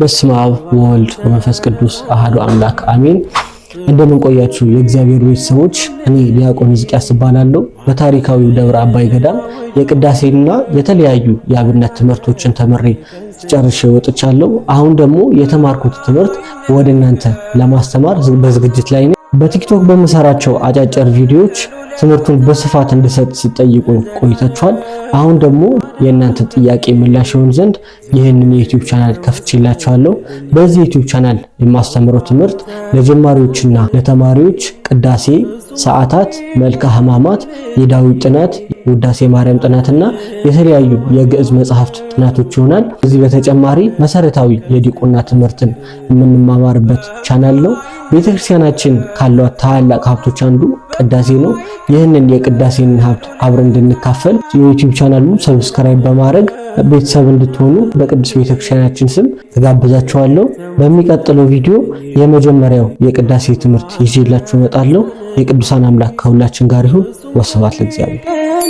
በስመ አብ ወወልድ ወመንፈስ ቅዱስ አሐዱ አምላክ አሜን። እንደምን ቆያችሁ የእግዚአብሔር ቤተሰቦች? እኔ ዲያቆን ሕዝቅያስ እባላለሁ። በታሪካዊው ደብረ አባይ ገዳም የቅዳሴና የተለያዩ የአብነት ትምህርቶችን ተምሬ ጨርሼ ወጥቻለሁ። አሁን ደግሞ የተማርኩት ትምህርት ወደ እናንተ ለማስተማር በዝግጅት ላይ ነኝ። በቲክቶክ በምሰራቸው አጫጭር ቪዲዮዎች ትምህርቱን በስፋት እንድሰጥ ሲጠይቁ ቆይታችኋል። አሁን ደግሞ የእናንተ ጥያቄ ምላሽ ይሆን ዘንድ ይህንን የዩቲዩብ ቻናል ከፍቼላችኋለሁ። በዚህ ዩቲዩብ ቻናል የማስተምረው ትምህርት ለጀማሪዎችና ለተማሪዎች ቅዳሴ፣ ሰዓታት፣ መልክአ ሕማማት፣ የዳዊት ጥናት፣ ውዳሴ ማርያም ጥናትና የተለያዩ የግዕዝ መጽሐፍት ጥናቶች ይሆናል። ከዚህ በተጨማሪ መሰረታዊ የዲቁና ትምህርትን የምንማማርበት ቻናል ነው። ቤተክርስቲያናችን ካሏት ታላላቅ ሀብቶች አንዱ ቅዳሴ ነው። ይህንን የቅዳሴን ሀብት አብረን እንድንካፈል የዩቲዩብ ቻናሉን ሰብስክራይብ በማድረግ ቤተሰብ እንድትሆኑ በቅዱስ ቤተክርስቲያናችን ስም ተጋብዛችኋለሁ። በሚቀጥለው ቪዲዮ የመጀመሪያው የቅዳሴ ትምህርት ይዤላችሁ እመጣለሁ። የቅዱሳን አምላክ ከሁላችን ጋር ይሁን። ወስብሐት ለእግዚአብሔር።